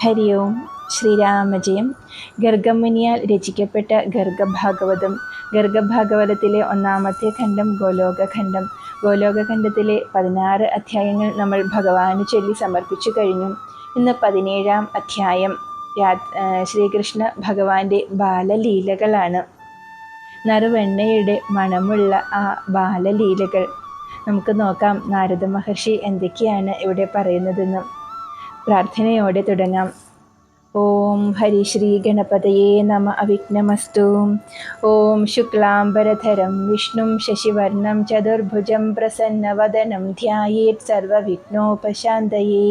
ഹരി ഓം. ശ്രീരാമജയം. ഗർഗമുനിയാൽ രചിക്കപ്പെട്ട ഗർഗഭാഗവതം. ഗർഗഭാഗവതത്തിലെ ഒന്നാമത്തെ ഖണ്ഡം ഗോലോകഖണ്ഡം. ഗോലോകഖണ്ഡത്തിലെ 16 അധ്യായങ്ങൾ നമ്മൾ ഭഗവാന് ചൊല്ലി സമർപ്പിച്ചു കഴിഞ്ഞു. ഇന്ന് 17-ാം അധ്യായം ശ്രീകൃഷ്ണ ഭഗവാന്റെ ബാലലീലകളാണ്. നറുവെണ്ണയുടെ മണമുള്ള ആ ബാലലീലകൾ നമുക്ക് നോക്കാം. നാരദ മഹർഷി എന്തൊക്കെയാണ് ഇവിടെ പറയുന്നതെന്ന് പ്രാർത്ഥനയോടെ തുടങ്ങാം. ഓം ഹരി ശ്രീ ഗണപതയേ നമ. അവിഘ്നമസ്തു. ഓം ശുക്ലാംബരധരം വിഷ്ണും ശശിവർണം ചതുർഭുജം പ്രസന്നവദനം ധ്യായേത് സർവവിഘ്നോപശാന്തയേ.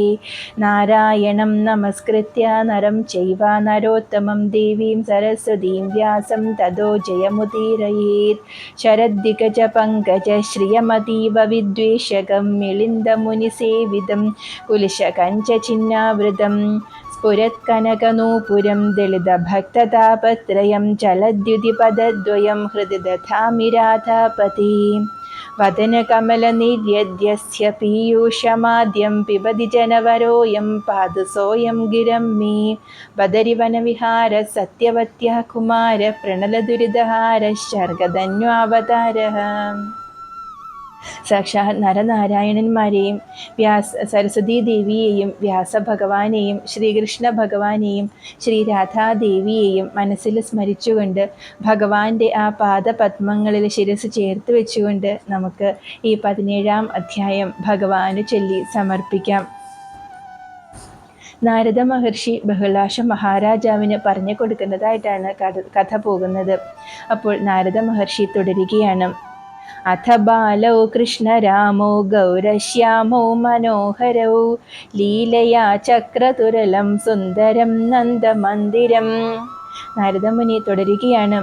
നാരായണം നമസ്കൃത്യ നരം ചൈവ നരോത്തമം ദേവീം സരസ്വതീം വ്യാസം തതോ ജയമുദീരയേത്. ശരദ്ദിഗജ പങ്കജ ശ്രിയമതീവ വിദ്വേഷകം മിളിന്ദമുനിസേവിതം കുലിശകഞ്ച ചിഹ്നാവൃതം സ്ഫുരത്കനകനൂപുരം ദളിതഭക്തതാപത്രയം ചലദ്യുതിപദദ്വയം ഹൃദി ദധാമി രാധാപതി. വദനകമലനിര്യദ്യസ്യ പീയൂഷമാദ്യം പിബതി ജനവരോയം പാതു സോയം ഗിരം മേ. ബദരിവനവിഹാര സത്യവത്യഃ കുമാര പ്രണലദുരിതഹാര ശർഗധന്വാവതാരഃ. സാക്ഷാത് നരനാരായണന്മാരെയും സരസ്വതീ ദേവിയെയും വ്യാസഭഗവാനെയും ശ്രീകൃഷ്ണ ഭഗവാനെയും ശ്രീരാധാദേവിയെയും മനസ്സിൽ സ്മരിച്ചുകൊണ്ട് ഭഗവാന്റെ ആ പാദപത്മങ്ങളിൽ ശിരസ് ചേർത്ത് വെച്ചുകൊണ്ട് നമുക്ക് ഈ 17-ാം അധ്യായം ഭഗവാന് ചൊല്ലി സമർപ്പിക്കാം. നാരദ മഹർഷി ബഹുളാശ മഹാരാജാവിന് പറഞ്ഞു കൊടുക്കുന്നതായിട്ടാണ് കഥ പോകുന്നത്. അപ്പോൾ നാരദ മഹർഷി തുടരുകയാണ്. അഥ ബാലൗ കൃഷ്ണരാമോ ഗൗരശ്യാമോ മനോഹരൗ ലീലയാ ചക്രതുരലം സുന്ദരം നന്ദമന്ദിരം. നാരദമുനി തുടരുകയാണ്.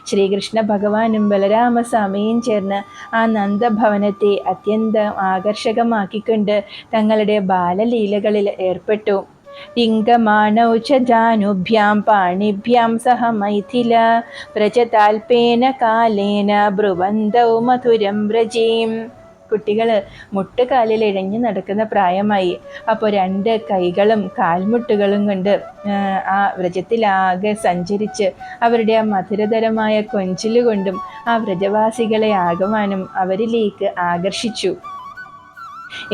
ശ്രീകൃഷ്ണ ഭഗവാനും ബലരാമസ്വാമിയും ചേർന്ന് ആ നന്ദഭവനത്തെ അത്യന്തം ആകർഷകമാക്കിക്കൊണ്ട് തങ്ങളുടെ ബാലലീലകളിൽ ഏർപ്പെട്ടു. ലിംഗമാണൗ ച ജാനുഭ്യാം പാണിഭ്യാം സഹ മൈഥില വ്രജതാൽപേന കാലേന ബ്രുവന്തൗ മധുരം വ്രജീം. കുട്ടികൾ മുട്ടുകാലിൽ ഇഴഞ്ഞു നടക്കുന്ന പ്രായമായി. അപ്പോൾ 2 കൈകളും കാൽമുട്ടുകളും കൊണ്ട് ആ വ്രജത്തിലാകെ സഞ്ചരിച്ച് അവരുടെ ആ മധുരതരമായ കൊഞ്ചിലുകൊണ്ടും ആ വ്രജവാസികളെ ആകമാനം അവരിലേക്ക് ആകർഷിച്ചു.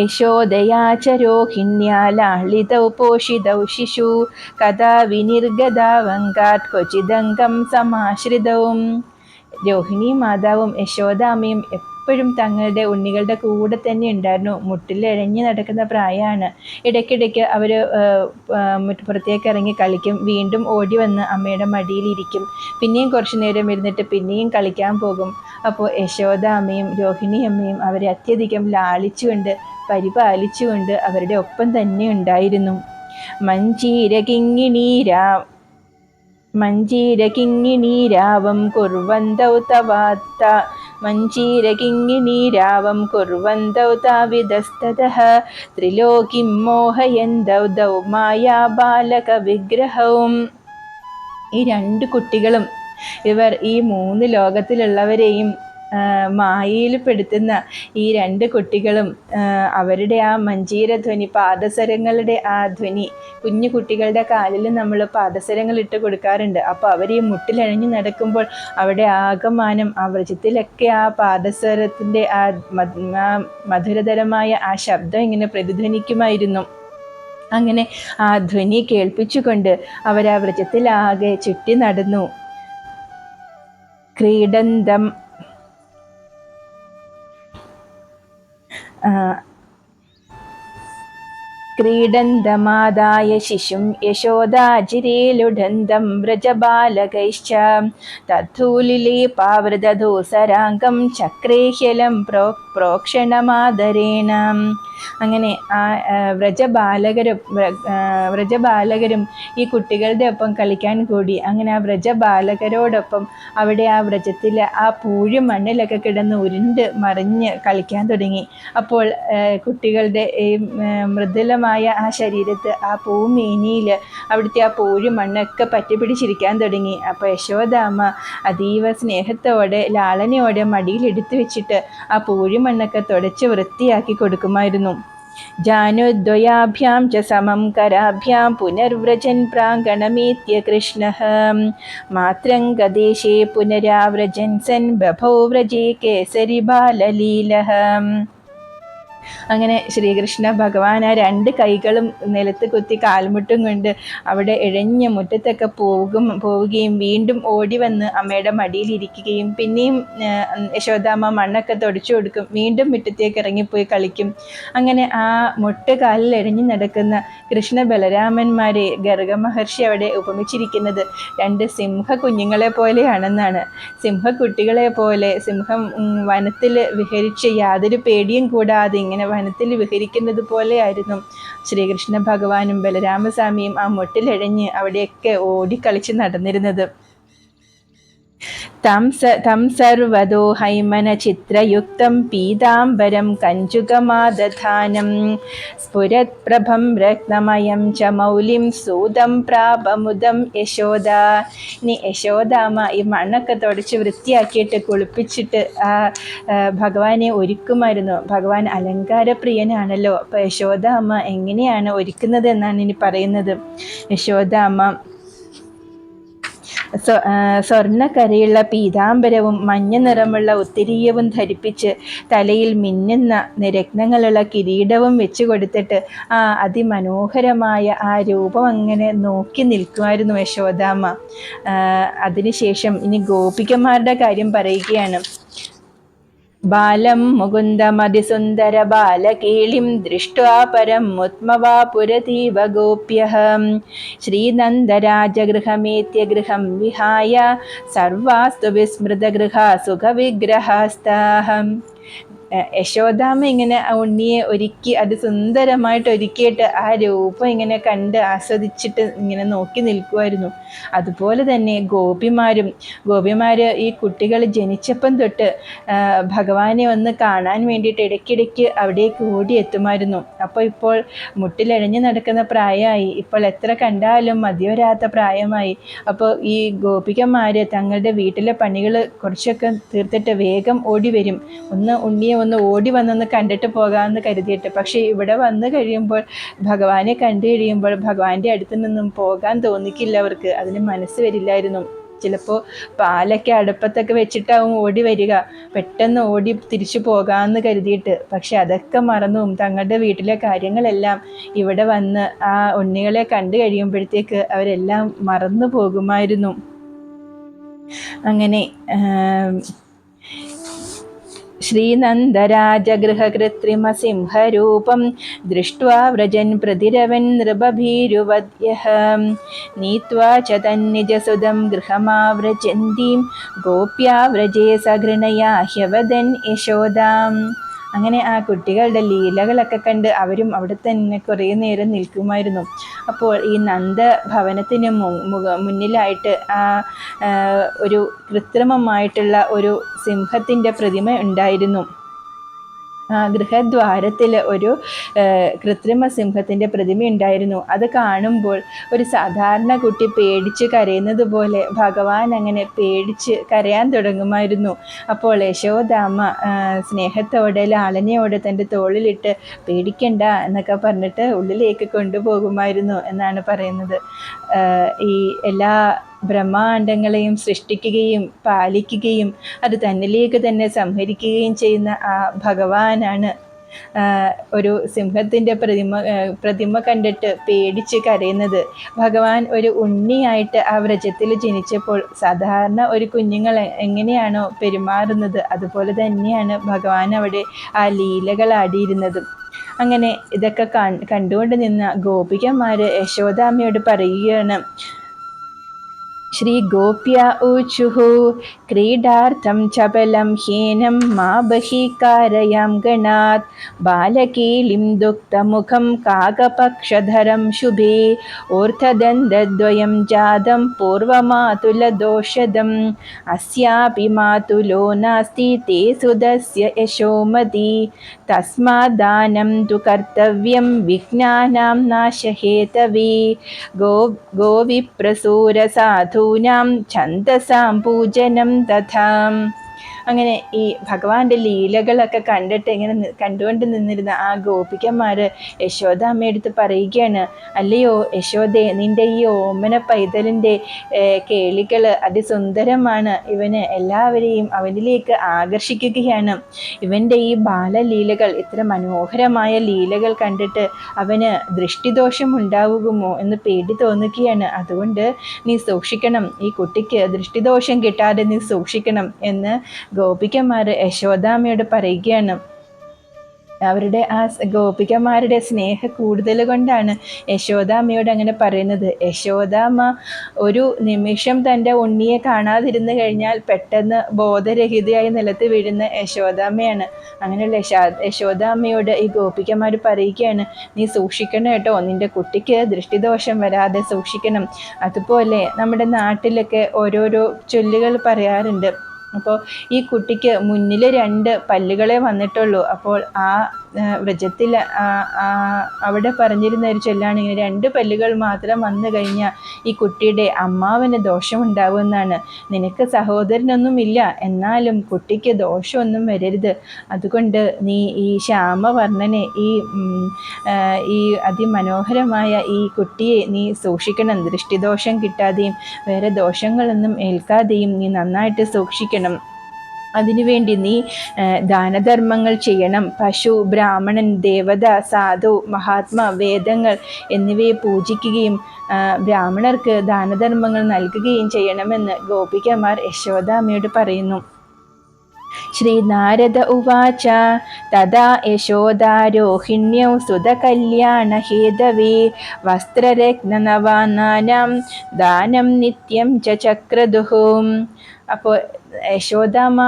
യശോദയാ ച രോഹിണ്യാ ലാളിതൗ പോഷിതൗ ശിശു കഥാ വിനിർഗതാവങ്കാത് ക്വചിദംഗം സമാശ്രിതൗ. രോഹിണി മാതാവും യശോദാമ്മയും എപ്പോഴും തങ്ങളുടെ ഉണ്ണികളുടെ കൂടെ തന്നെ ഉണ്ടായിരുന്നു. മുട്ടിലിഴഞ്ഞ് നടക്കുന്ന പ്രായമാണ്. ഇടയ്ക്കിടയ്ക്ക് അവർ പുറത്തേക്ക് ഇറങ്ങി കളിക്കും. വീണ്ടും ഓടി വന്ന് അമ്മയുടെ മടിയിലിരിക്കും. പിന്നെയും കുറച്ചു നേരം ഇരുന്നിട്ട് പിന്നെയും കളിക്കാൻ പോകും. അപ്പോൾ യശോദാമ്മയും രോഹിണി അമ്മയും അവരെ അത്യധികം ലാളിച്ചുകൊണ്ട് പരിപാലിച്ചുകൊണ്ട് അവരുടെ ഒപ്പം തന്നെ ഉണ്ടായിരുന്നു. മഞ്ജീരകിങ്ങിണീരാവം കുർവന്തൗ തവാത്ത മഞ്ജീരകിങ്ങിണീരാവം കുർവന്തൗ താവിതസ്തതഃ ത്രിലോകിം മോഹയന്തൗ ദൗ മായാ ബാലക വിഗ്രഹവും. ഈ 2 കുട്ടികളും ഇവർ ഈ 3 ലോകത്തിലുള്ളവരെയും മായയിൽ പെടുത്തുന്ന ഈ 2 കുട്ടികളും അവരുടെ ആ മഞ്ജീരധ്വനി, പാദസരങ്ങളുടെ ആ ധ്വനി, കുഞ്ഞു കുട്ടികളുടെ കാലിൽ നമ്മൾ പാദസരങ്ങൾ ഇട്ട് കൊടുക്കാറുണ്ട്. അപ്പോൾ അവർ ഈ മുട്ടിലഴിഞ്ഞു നടക്കുമ്പോൾ അവിടെ ആകമാനം ആ വ്രജത്തിലൊക്കെ ആ പാദസരത്തിൻ്റെ ആ മധുരതരമായ ആ ശബ്ദം ഇങ്ങനെ പ്രതിധ്വനിക്കുമായിരുന്നു. അങ്ങനെ ആ ധ്വനി കേൾപ്പിച്ചുകൊണ്ട് അവർ ആ വ്രജത്തിലാകെ ചുറ്റി നടന്നു. ക്രീഡന്തമാദായ ശിശും യശോദാജിരേലുഡന്തം വ്രജബാലകൈശ്ച തദ്ധൂലിലേപാവൃതധൂസരാംഗം ചക്രേഹ്യലം പ്രോക്ഷണമാദരേണ. അങ്ങനെ ആ വ്രജബാലകരും ഈ കുട്ടികളുടെ ഒപ്പം കളിക്കാൻ കൂടി. അങ്ങനെ ആ വ്രജബാലകരോടൊപ്പം അവിടെ ആ വ്രജത്തിൽ ആ പൂഴി മണ്ണിലൊക്കെ കിടന്ന് ഉരുണ്ട് മറിഞ്ഞ് കളിക്കാൻ തുടങ്ങി. അപ്പോൾ കുട്ടികളുടെ ഈ മൃദുലമായ ആ ശരീരത്ത് ആ പൂമേനിയിൽ അവിടുത്തെ ആ പൂഴി മണ്ണൊക്കെ പറ്റിപ്പിടിച്ചിരിക്കാൻ തുടങ്ങി. അപ്പോൾ യശോദാമ്മ അതീവ സ്നേഹത്തോടെ ലാളനയോടെ മടിയിൽ എടുത്തു വെച്ചിട്ട് ആ പൂഴി മണ്ണൊക്കെ തുടച്ച് വൃത്തിയാക്കി കൊടുക്കുമായിരുന്നു. जानुद्वयाभ्यां च समं कराभ्यां पुनर्व्रजन् प्राङ्गणमेत्य कृष्णः मातृङ्गदेशे पुनराव्रजन् सन् बभौ व्रजे केसरि बाललीलः. അങ്ങനെ ശ്രീകൃഷ്ണ ഭഗവാൻ ആ രണ്ട് കൈകളും നിലത്ത് കുത്തി കാൽമുട്ടും കൊണ്ട് അവിടെ ഇഴഞ്ഞ മുറ്റത്തൊക്കെ പോവുകയും വീണ്ടും ഓടി വന്ന് അമ്മയുടെ മടിയിൽ ഇരിക്കുകയും പിന്നെയും യശോദാമ്മ മണ്ണൊക്കെ തുടച്ചു കൊടുക്കും, വീണ്ടും മുറ്റത്തേക്ക് ഇറങ്ങിപ്പോയി കളിക്കും. അങ്ങനെ ആ കാലിൽ എഴഞ്ഞു നടക്കുന്ന കൃഷ്ണ ബലരാമന്മാരെ ഗർഗ മഹർഷി അവിടെ ഉപമിച്ചിരിക്കുന്നത് രണ്ട് സിംഹ കുഞ്ഞുങ്ങളെ പോലെയാണെന്നാണ്. സിംഹക്കുട്ടികളെ പോലെ സിംഹം വനത്തിൽ വിഹരിച്ച് യാതൊരു പേടിയും കൂടാതെ ഇങ്ങനെ വനത്തിൽ വിഹരിക്കുന്നത് പോലെയായിരുന്നു ശ്രീകൃഷ്ണ ഭഗവാനും ബലരാമസ്വാമിയും ആ മുട്ടിലെഴഞ്ഞ് അവിടെയൊക്കെ ഓടിക്കളിച്ച് നടന്നിരുന്നത്. തം സർവതോ ഹൈമനചിത്രയുക്തം പീതാംബരം കഞ്ചുകമാദധാനം സ്ഫുരത്പ്രഭം രത്നമയം ച മൗലിം സൂതം പ്രാപമുദം യശോദ. ഇനി യശോദാമ്മ ഈ മണ്ണൊക്കെ തുടച്ച് വൃത്തിയാക്കിയിട്ട് കുളിപ്പിച്ചിട്ട് ആ ഭഗവാനെ ഒരുക്കുമായിരുന്നു. ഭഗവാൻ അലങ്കാരപ്രിയനാണല്ലോ. അപ്പോൾ യശോദാമ്മ എങ്ങനെയാണ് ഒരുക്കുന്നത് എന്നാണ് ഇനി പറയുന്നത്. യശോദാമ്മ സ്വർണ്ണക്കരയുള്ള പീതാംബരവും മഞ്ഞ നിറമുള്ള ഉത്തിരീയവും ധരിപ്പിച്ച് തലയിൽ മിന്നുന്ന രത്നങ്ങളുള്ള കിരീടവും വെച്ചു കൊടുത്തിട്ട് ആ അതിമനോഹരമായ ആ രൂപം അങ്ങനെ നോക്കി നിൽക്കുമായിരുന്നു യശോദാമ്മ. അതിനുശേഷം ഇനി ഗോപികമാരുടെ കാര്യം പറയുകയാണ്. ബാലം മുകുന്ദമതിസുന്ദര ബാലകേളിം ദൃഷ്ട്വാ പരം മുത്മവാപുരതീവ ഗോപ്യഃ ശ്രീനന്ദരാജഗൃഹമേത്യ ഗൃഹം വിഹായ സർവാസ്തു വിസ്മൃതഗൃഹാ സുഖവിഗ്രഹാസ്താഃ. യശോദാമ്മ ഇങ്ങനെ ഉണ്ണിയെ ഒരുക്കി അത് സുന്ദരമായിട്ട് ഒരുക്കിയിട്ട് ആ രൂപം ഇങ്ങനെ കണ്ട് ആസ്വദിച്ചിട്ട് ഇങ്ങനെ നോക്കി നിൽക്കുമായിരുന്നു. അതുപോലെ തന്നെ ഗോപിമാർ ഈ കുട്ടികൾ ജനിച്ചപ്പം തൊട്ട് ഭഗവാനെ ഒന്ന് കാണാൻ വേണ്ടിയിട്ട് ഇടയ്ക്കിടയ്ക്ക് അവിടേക്ക് ഓടിയെത്തുമായിരുന്നു. ഇപ്പോൾ മുട്ടിലെഴഞ്ഞു നടക്കുന്ന പ്രായമായി, ഇപ്പോൾ എത്ര കണ്ടാലും മതിവരാത്ത പ്രായമായി. അപ്പോൾ ഈ ഗോപികമാർ തങ്ങളുടെ വീട്ടിലെ പണികൾ കുറച്ചൊക്കെ തീർത്തിട്ട് വേഗം ഓടി വരും, ഉണ്ണിയെ ഒന്ന് ഓടി വന്നൊന്ന് കണ്ടിട്ട് പോകാമെന്ന് കരുതിയിട്ട്. പക്ഷേ ഇവിടെ വന്നു കഴിയുമ്പോൾ ഭഗവാനെ കണ്ടു കഴിയുമ്പോൾ ഭഗവാന്റെ അടുത്ത് നിന്നും പോകാൻ തോന്നിക്കില്ല അവർക്ക്, അതിന് മനസ്സ് വരില്ലായിരുന്നു. ചിലപ്പോൾ പാലൊക്കെ അടുപ്പത്തൊക്കെ വെച്ചിട്ടാവും ഓടി വരിക, പെട്ടെന്ന് ഓടി തിരിച്ചു പോകാമെന്ന് കരുതിയിട്ട്. പക്ഷെ അതൊക്കെ മറന്നും തങ്ങളുടെ വീട്ടിലെ കാര്യങ്ങളെല്ലാം ഇവിടെ വന്ന് ആ ഉണ്ണികളെ കണ്ടു കഴിയുമ്പോഴത്തേക്ക് അവരെല്ലാം മറന്നു പോകുമായിരുന്നു. അങ്ങനെ ശ്രീനന്ദരാജഗൃഹകൃത്രിമസിംഹരൂപം ദൃഷ്ട്വാ വ്രജൻ പ്രതിരവൻ നൃപഭീരുവദ്യഃ നീത്വാ ച തന്നിജസുതം ഗൃഹമാവ്രജന്തീം ഗോപ്യാ വ്രജേ സഘൃണയാ ഹ്യവദൻ യശോദാം. അങ്ങനെ ആ കുട്ടികളുടെ ലീലകളൊക്കെ കണ്ട് അവരും അവിടെ തന്നെ കുറേ നേരം നിൽക്കുമായിരുന്നു. അപ്പോൾ ഈ നന്ദഭവനത്തിന് മുന്നിലായിട്ട് ഒരു കൃത്രിമമായിട്ടുള്ള ഒരു സിംഹത്തിൻ്റെ പ്രതിമ ഉണ്ടായിരുന്നു. ഗൃഹദ്വാരത്തിൽ ഒരു കൃത്രിമ സിംഹത്തിൻ്റെ പ്രതിമ ഉണ്ടായിരുന്നു. അത് കാണുമ്പോൾ ഒരു സാധാരണ കുട്ടി പേടിച്ച് കരയുന്നത് പോലെ ഭഗവാൻ അങ്ങനെ പേടിച്ച് കരയാൻ തുടങ്ങുമായിരുന്നു. അപ്പോൾ യശോദാമ്മ സ്നേഹത്തോടെ ലാളനയോടെ തൻ്റെ തോളിലിട്ട് പേടിക്കണ്ട എന്നൊക്കെ പറഞ്ഞിട്ട് ഉള്ളിലേക്ക് കൊണ്ടുപോകുമായിരുന്നു എന്നാണ് പറയുന്നത്. ഈ എല്ലാ ബ്രഹ്മാണ്ടങ്ങളെയും സൃഷ്ടിക്കുകയും പാലിക്കുകയും അത് തന്നിലേക്ക് തന്നെ സംഹരിക്കുകയും ചെയ്യുന്ന ആ ഭഗവാനാണ് ഒരു സിംഹത്തിൻ്റെ പ്രതിമ കണ്ടിട്ട് പേടിച്ച് കരയുന്നത്. ഭഗവാൻ ഒരു ഉണ്ണിയായിട്ട് ആ വ്രജത്തിൽ ജനിച്ചപ്പോൾ സാധാരണ ഒരു കുഞ്ഞുങ്ങൾ എങ്ങനെയാണോ പെരുമാറുന്നത് അതുപോലെ തന്നെയാണ് ഭഗവാൻ അവിടെ ആ ലീലകൾ ആടിയിരുന്നത്. അങ്ങനെ ഇതൊക്കെ കണ്ടുകൊണ്ട് നിന്ന ഗോപികമാർ യശോദാമ്മയോട് പറയുകയാണ്. श्रीगोप्या ऊचुः क्रीडार्थं चपलं ह्येनं मा बहिकारयां गणात् बालकीलिं दुक्तमुखं काकपक्षधरं शुभे ऊर्ध्वदन्तद्वयं जातं पूर्वमातुलदोषदम् अस्यापि मातुलो नास्ति ते सुदस्य यशोमती तस्माद्दानं तु कर्तव्यं विघ्नानां नाशहेतवे गोविप्रसूरसाधूनां छन्दसां पूजनं तथा. അങ്ങനെ ഈ ഭഗവാന്റെ ലീലകളൊക്കെ കണ്ടിട്ട് ഇങ്ങനെ കണ്ടുകൊണ്ട് നിന്നിരുന്ന ആ ഗോപികന്മാര് യശോദാമ്മയെടുത്ത് പറയുകയാണ്, അല്ലയോ യശോദേ, നിന്റെ ഈ ഓമന പൈതലിൻ്റെ കേളികൾ അതിസുന്ദരമാണ്. ഇവന് എല്ലാവരെയും അവനിലേക്ക് ആകർഷിക്കുകയാണ്. ഇവൻ്റെ ഈ ബാലലീലകൾ, ഇത്ര മനോഹരമായ ലീലകൾ കണ്ടിട്ട് അവന് ദൃഷ്ടിദോഷം ഉണ്ടാവുമോ എന്ന് പേടി തോന്നുകയാണ്. അതുകൊണ്ട് നീ സൂക്ഷിക്കണം, ഈ കുട്ടിക്ക് ദൃഷ്ടിദോഷം കിട്ടാതെ നീ സൂക്ഷിക്കണം എന്ന് ഗോപികന്മാർ യശോദാമ്മയോട് പറയുകയാണ്. അവരുടെ ആ ഗോപികമാരുടെ സ്നേഹ കൂടുതൽ കൊണ്ടാണ് യശോദാമ്മയോട് അങ്ങനെ പറയുന്നത്. യശോദാമ്മ ഒരു നിമിഷം തൻ്റെ ഉണ്ണിയെ കാണാതിരുന്നു കഴിഞ്ഞാൽ പെട്ടെന്ന് ബോധരഹിതയായി നിലത്ത് വീഴുന്ന യശോദാമ്മയാണ്. അങ്ങനെയുള്ള യശോദാമ്മയോട് ഈ ഗോപികമാർ പറയുകയാണ്, നീ സൂക്ഷിക്കണം കേട്ടോ, നിൻ്റെ കുട്ടിക്ക് ദൃഷ്ടിദോഷം വരാതെ സൂക്ഷിക്കണം. അതുപോലെ നമ്മുടെ നാട്ടിലൊക്കെ ഓരോരോ ചൊല്ലുകൾ പറയാറുണ്ട്. അപ്പോൾ ഈ കുട്ടിക്ക് മുന്നിൽ 2 പല്ലുകളെ വന്നിട്ടുള്ളൂ. അപ്പോൾ ആ വ്രജത്തിൽ അവിടെ പറഞ്ഞിരുന്ന ഒരു ചൊല്ലാണ്, ഇങ്ങനെ 2 പല്ലുകൾ മാത്രം വന്നു കഴിഞ്ഞാൽ ഈ കുട്ടിയുടെ അമ്മാവന് ദോഷമുണ്ടാവുമെന്നാണ്. നിനക്ക് സഹോദരനൊന്നുമില്ല, എന്നാലും കുട്ടിക്ക് ദോഷമൊന്നും വരരുത്. അതുകൊണ്ട് നീ ഈ ശ്യാമവർണ്ണനെ, ഈ അതിമനോഹരമായ ഈ കുട്ടിയെ നീ സൂക്ഷിക്കണം. ദൃഷ്ടിദോഷം കിട്ടാതെയും വേറെ ദോഷങ്ങളൊന്നും ഏൽക്കാതെയും നീ നന്നായിട്ട് സൂക്ഷിക്കണം. അതിനുവേണ്ടി നീ ദാനധർമ്മങ്ങൾ ചെയ്യണം. പശു, ബ്രാഹ്മണൻ, ദേവത, സാധു, മഹാത്മാ, വേദങ്ങൾ എന്നിവയെ പൂജിക്കുകയും ബ്രാഹ്മണർക്ക് ദാനധർമ്മങ്ങൾ നൽകുകയും ചെയ്യണമെന്ന് ഗോപികമാർ യശോദാമ്മയോട് പറയുന്നു. ശ്രീനാരദ ഉവാച തഥാ യശോദാരോഹിണ്യൗ സുതകല്യാണഹേതവേ വസ്ത്രരത്നനവാനാനാം ദാനം നിത്യം ചക്രദുഃ. അപ്പോൾ യശോദാമ്മ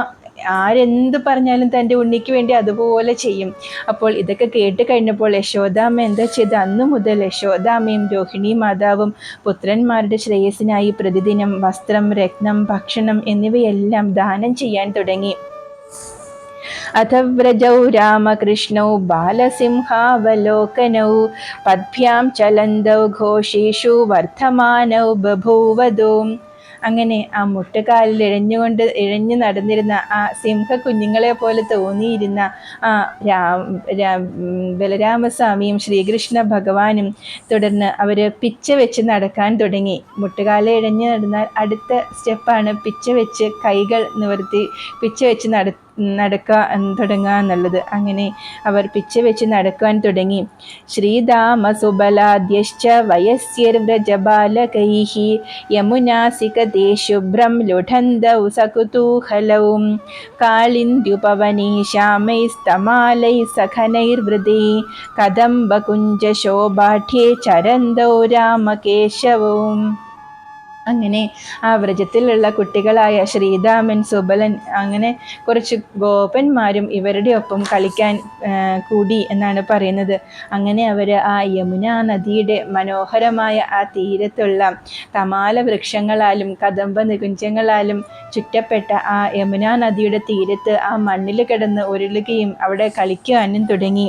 ആരെന്ത് പറഞ്ഞാലും തൻ്റെ ഉണ്ണിക്ക് വേണ്ടി അതുപോലെ ചെയ്യും. അപ്പോൾ ഇതൊക്കെ കേട്ട് കഴിഞ്ഞപ്പോൾ യശോദാമ്മ എന്താ ചെയ്ത്, അന്നു മുതൽ യശോദാമ്മയും രോഹിണി മാതാവും പുത്രന്മാരുടെ ശ്രേയസ്സിനായി പ്രതിദിനം വസ്ത്രം, രത്നം, ഭക്ഷണം എന്നിവയെല്ലാം ദാനം ചെയ്യാൻ തുടങ്ങി. അഥവ്രജൗ രാമകൃഷ്ണൗ ബാലസിംഹാവലോകനൗ പദ്ഭ്യാം ചലന്തൗ ഘോഷേഷു വർദ്ധമാനൗ ബഭൂവദോ. അങ്ങനെ ആ മുട്ടുകാലിൽ ഇഴഞ്ഞു നടന്നിരുന്ന ആ സിംഹ കുഞ്ഞുങ്ങളെ പോലെ തോന്നിയിരുന്ന ആ ബലരാമസ്വാമിയും ശ്രീകൃഷ്ണ ഭഗവാനും തുടർന്ന് അവർ പിച്ച വെച്ച് നടക്കാൻ തുടങ്ങി. മുട്ടുകാലിൽ ഇഴഞ്ഞു നടന്നാൽ അടുത്ത സ്റ്റെപ്പാണ് പിച്ച വെച്ച് കൈകൾ നിവർത്തി പിച്ച വെച്ച് നടക്കാൻ തുടങ്ങുക എന്നുള്ളത്. അങ്ങനെ അവർ പിച്ച വെച്ച് നടക്കാൻ തുടങ്ങി. ശ്രീധാമ സുബലാദ്യശ്ച വയസ്യർവ്രജബാലകൈഃ യമുനാസികതേ ശുഭ്രം ലുഠന്തൗ സകുതൂഹലൗ കാളിന്ദ്യുപവനീ ശ്യാമൈസ്തമാലൈ സഖനൈർവൃതേ കദംബകുഞ്ചശോഭാഠ്യേ ചരന്തൗ രാമകേശവൗ. അങ്ങനെ ആ വ്രജത്തിലുള്ള കുട്ടികളായ ശ്രീധാമൻ, സുബലൻ, അങ്ങനെ കുറച്ച് ഗോപന്മാരും ഇവരുടെ ഒപ്പം കളിക്കാൻ കൂടി എന്നാണ് പറയുന്നത്. അങ്ങനെ അവർ ആ യമുനാ നദിയുടെ മനോഹരമായ ആ തീരത്തുള്ള തമാല വൃക്ഷങ്ങളാലും കദംബ നികുഞ്ചങ്ങളാലും ചുറ്റപ്പെട്ട ആ യമുനാ നദിയുടെ തീരത്ത് ആ മണ്ണിൽ കിടന്ന് ഉരുളുകയും അവിടെ കളിക്കാനും തുടങ്ങി.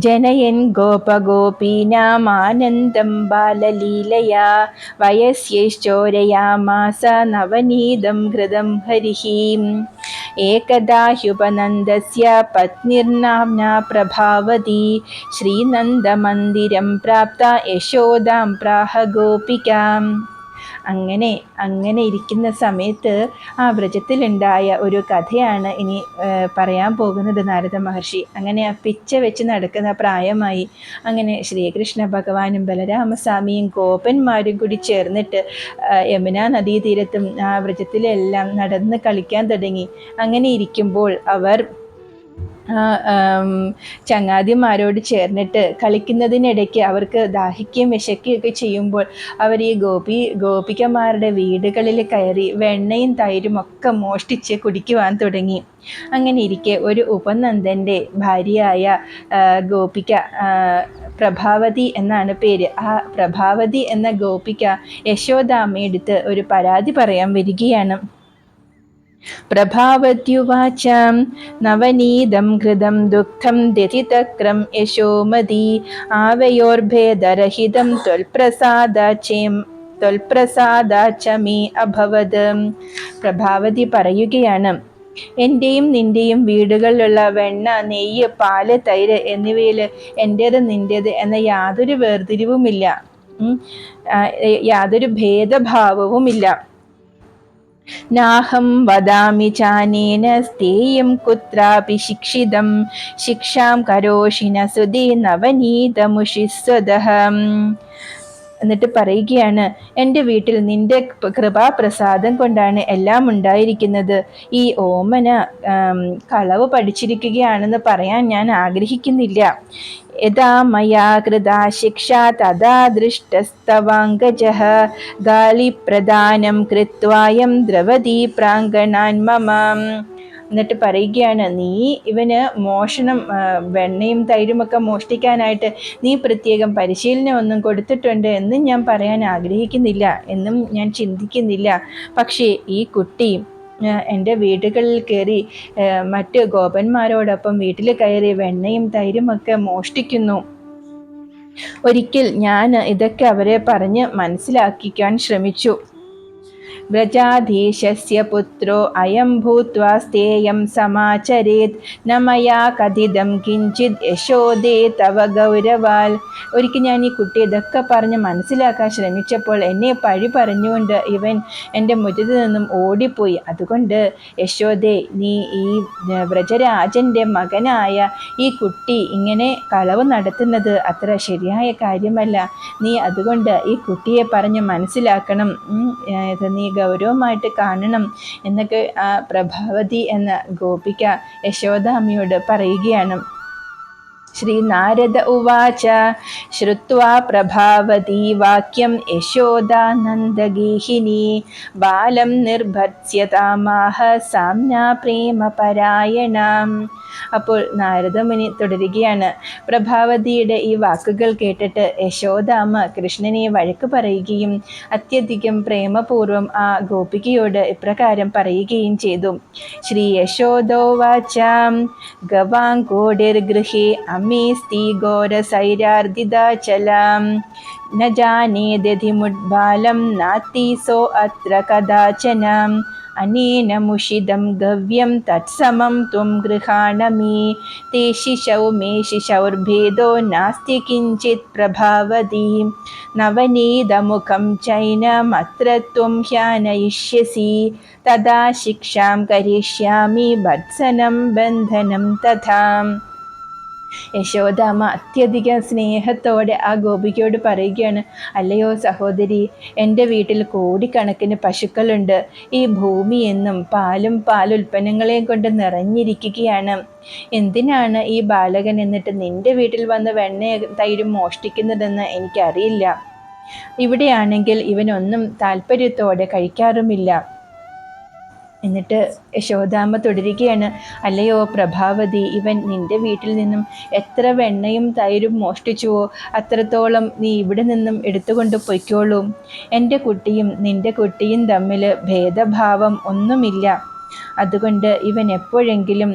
ജനയൻ ഗോപഗോപീനാമാനന്ദം ബാലലീലയാ വയസ്യൈശ്ചോരയാമാസ നവനീതം ഘൃതം ഹരിഃ. ഏകദാ ഹ്യുപനന്ദസ്യ പത്നിർനാമ്നാ പ്രഭാവതി ശ്രീനന്ദമന്ദിരം പ്രാപ്ത യശോദാം പ്രാഹ ഗോപികാം. അങ്ങനെ ഇരിക്കുന്ന സമയത്ത് ആ വ്രജത്തിലുണ്ടായ ഒരു കഥയാണ് ഇനി പറയാൻ പോകുന്നത് നാരദ മഹർഷി. അങ്ങനെ ആ പിച്ച വെച്ച് നടക്കുന്ന പ്രായമായി. അങ്ങനെ ശ്രീകൃഷ്ണ ഭഗവാനും ബലരാമസ്വാമിയും ഗോപന്മാരും കൂടി ചേർന്നിട്ട് യമുനാ നദീതീരത്തും ആ വ്രജത്തിലെല്ലാം നടന്ന് കളിക്കാൻ തുടങ്ങി. അങ്ങനെ ഇരിക്കുമ്പോൾ അവർ ചങ്ങാതിമാരോട് ചേർന്നിട്ട് കളിക്കുന്നതിനിടയ്ക്ക് അവർക്ക് ദാഹിക്കുകയും വിശക്കുകയൊക്കെ ചെയ്യുമ്പോൾ അവർ ഈ ഗോപികമാരുടെ വീടുകളിൽ കയറി വെണ്ണയും തൈരും ഒക്കെ മോഷ്ടിച്ച് കുടിക്കുവാൻ തുടങ്ങി. അങ്ങനെ ഇരിക്കെ ഒരു ഉപനന്ദൻ്റെ ഭാര്യയായ ഗോപിക, പ്രഭാവതി എന്നാണ് പേര്, ആ പ്രഭാവതി എന്ന ഗോപിക യശോദാമ്മയെടുത്ത് ഒരു പരാതി പറയാൻ വരികയാണ്. പ്രഭാവത്യുവാച നവനീതം ഘൃതം ദുഃഖം വ്യതിതക്രം യശോമതി ആവയോർഭേദരഹിതം ത്വൽപ്രസാദാച്ച മേ അഭവത്. പ്രഭാവതി പറയുകയാണ്, എൻ്റെയും നിൻ്റെയും വീടുകളിലുള്ള വെണ്ണ, നെയ്യ്, പാല്, തൈര് എന്നിവയിൽ എൻ്റേത് നിൻ്റേത് എന്ന യാതൊരു വേർതിരിവുമില്ല, യാതൊരു ഭേദഭാവവുമില്ല. നാഹം വദാമി ചാനേന സ്ഥേയം കുത്രാപി ശിക്ഷിതം ശിക്ഷാം കരോഷി ന സുധേ നവനീതമുഷിസ്വദഃ. എന്നിട്ട് പറയുകയാണ്, എൻ്റെ വീട്ടിൽ നിന്റെ കൃപാപ്രസാദം കൊണ്ടാണ് എല്ലാം ഉണ്ടായിരിക്കുന്നത്. ഈ ഓമന കളവ് പഠിച്ചിരിക്കുകയാണെന്ന് പറയാൻ ഞാൻ ആഗ്രഹിക്കുന്നില്ല. യഥാ മയാ കൃതാ ശിക്ഷ തഥാ ദൃഷ്ടസ്തവാംഗജഃ ഗാലിപ്രദാനം കൃത്വായം ദ്രവതി പ്രാങ്കണാൻ മമ. എന്നിട്ട് പറയുകയാണ്, നീ ഇവന് മോഷണം, വെണ്ണയും തൈരുമൊക്കെ മോഷ്ടിക്കാനായിട്ട് നീ പ്രത്യേകം പരിശീലനം ഒന്നും കൊടുത്തിട്ടുണ്ട് എന്നും ഞാൻ പറയാൻ ആഗ്രഹിക്കുന്നില്ല, എന്നും ഞാൻ ചിന്തിക്കുന്നില്ല. പക്ഷേ ഈ കുട്ടി എൻ്റെ വീടുകളിൽ കയറി മറ്റ് ഗോപന്മാരോടൊപ്പം വീട്ടിൽ കയറി വെണ്ണയും തൈരുമൊക്കെ മോഷ്ടിക്കുന്നു. ഒരിക്കൽ ഞാൻ ഇതൊക്കെ അവരെ പറഞ്ഞ് മനസ്സിലാക്കിക്കാൻ ശ്രമിച്ചു. വ്രജാധീശസ്യ പുത്രോ അയം ഭൂത്വാ സ്ഥേയം സമാചരേത് ന മയാ കഥിതം കിഞ്ചിത് യശോദേ തവ ഗൗരവാൽ. ഒരിക്കൽ ഞാൻ ഈ കുട്ടി ഇതൊക്കെ പറഞ്ഞ് മനസ്സിലാക്കാൻ ശ്രമിച്ചപ്പോൾ എന്നെ പഴി പറഞ്ഞുകൊണ്ട് ഇവൻ എൻ്റെ മുറ്റത്ത് നിന്നും ഓടിപ്പോയി. അതുകൊണ്ട് യശോദേ, നീ ഈ വ്രജരാജൻ്റെ മകനായ ഈ കുട്ടി ഇങ്ങനെ കളവ് നടത്തുന്നത് അത്ര ശരിയായ കാര്യമല്ല. നീ അതുകൊണ്ട് ഈ കുട്ടിയെ പറഞ്ഞ് മനസ്സിലാക്കണം, നീ ഗൗരവമായിട്ട് കാണണം എന്നൊക്കെ ആ പ്രഭാവതി എന്ന ഗോപിക യശോദാമ്മയോട് പറയുകയാണ്. ശ്രീ നാരദ ഉവാച ശ്രുത്വാ പ്രഭാവതി വാക്യം യശോദാനന്ദഗേഹിനി ബാലം നിർഭത്സ്യതാമാഹ സാമ്നാ പ്രേമപരായണം. അപ്പോൾ നാരദമുനി തുടരുകയാണ്, പ്രഭാവതിയുടെ ഈ വാക്കുകൾ കേട്ടിട്ട് യശോദാമ്മ കൃഷ്ണനെ വഴക്ക് പറയുകയും അത്യധികം പ്രേമപൂർവ്വം ആ ഗോപികയോട് ഇപ്രകാരം പറയുകയും ചെയ്തു. ശ്രീ യശോദോവാച ഗവാങ്കോടിർഗൃഹേ അമേസ്തി ഘോരസൈരാർദിതാചലം ന ജാനേദധിമുദ്ബാലം നാസ്തി സോ അത്ര കദാചന അനേന മുഷിതം ഗവ്യം തത്സമം ത്വം ഗൃഹാണമേ തേ ശിശൗ മേ ശിശൗർഭേദോ നാസ്തി കിഞ്ചിത് പ്രഭാവതി നവനീതമുഖം ചൈനമത്ര ത്വം ഹ്യാനയിഷ്യസി തഥാ ശിക്ഷാം കരിഷ്യാമി ഭത്സനം ബന്ധനം തഥാ. യശോദാമ്മ അത്യധികം സ്നേഹത്തോടെ ആ ഗോപികയോട് പറയുകയാണ്, അല്ലയോ സഹോദരി, എൻ്റെ വീട്ടിൽ കോടിക്കണക്കിന് പശുക്കളുണ്ട്. ഈ ഭൂമി എന്നും പാലും പാലുൽപ്പന്നങ്ങളെയും കൊണ്ട് നിറഞ്ഞിരിക്കുകയാണ്. എന്തിനാണ് ഈ ബാലകൻ എന്നിട്ട് നിന്റെ വീട്ടിൽ വന്ന് വെണ്ണയും തൈരും മോഷ്ടിക്കുന്നതെന്ന് എനിക്കറിയില്ല. ഇവിടെയാണെങ്കിൽ ഇവനൊന്നും താല്പര്യത്തോടെ കഴിക്കാറുമില്ല. എന്നിട്ട് യശോദാമ്മ തുടരുകയാണ്, അല്ലയോ പ്രഭാവതി, ഇവൻ നിന്റെ വീട്ടിൽ നിന്നും എത്ര വെണ്ണയും തൈരും മോഷ്ടിച്ചുവോ അത്രത്തോളം നീ ഇവിടെ നിന്നും എടുത്തുകൊണ്ട് പൊയ്ക്കോളൂ. എൻ്റെ കുട്ടിയും നിന്റെ കുട്ടിയും തമ്മിൽ ഭേദഭാവം ഒന്നുമില്ല. അതുകൊണ്ട് ഇവൻ എപ്പോഴെങ്കിലും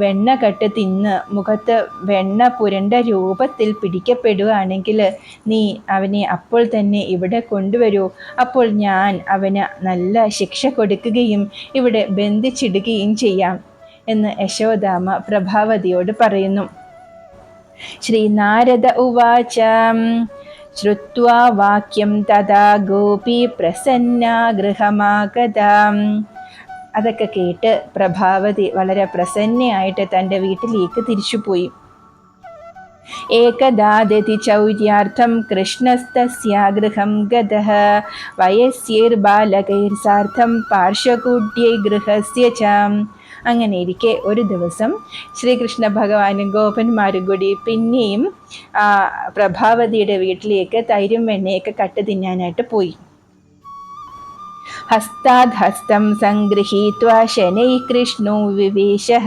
വെണ്ണ കട്ട് തിന്ന് മുഖത്ത് വെണ്ണ പുരണ്ട രൂപത്തിൽ പിടിക്കപ്പെടുകയാണെങ്കിൽ നീ അവനെ അപ്പോൾ തന്നെ ഇവിടെ കൊണ്ടുവരൂ. അപ്പോൾ ഞാൻ അവന് നല്ല ശിക്ഷ കൊടുക്കുകയും ഇവിടെ ബന്ധിച്ചിടുകയും ചെയ്യാം എന്ന് യശോദാമ്മ പ്രഭാവതിയോട് പറയുന്നു. ശ്രീ നാരദ ഉവാച ശ്രുത്വാ വാക്യം തഥാ ഗോപി പ്രസന്നാ ഗൃഹമാഗതാ. അതൊക്കെ കേട്ട് പ്രഭാവതി വളരെ പ്രസന്നയായിട്ട് തൻ്റെ വീട്ടിലേക്ക് തിരിച്ചുപോയി. ഏകദാദതി ചൗര്യാർത്ഥം കൃഷ്ണസ്തസ്യാ ഗൃഹം ഗതഃ വയസ്യൈർബാലകൈർസാർത്ഥം പാർശ്വകൂട്യൈ ഗൃഹസ്യ ച. അങ്ങനെ ഇരിക്കെ ഒരു ദിവസം ശ്രീകൃഷ്ണ ഭഗവാനും ഗോപന്മാരും കൂടി പിന്നെയും പ്രഭാവതിയുടെ വീട്ടിലേക്ക് തൈരും വെണ്ണയൊക്കെ കട്ട് തിന്നാനായിട്ട് പോയി. ഹസ്താദ് ഹസ്തം സംഗൃഹീത്വാ ശനൈഃ കൃഷ്ണോ വിവേശഃ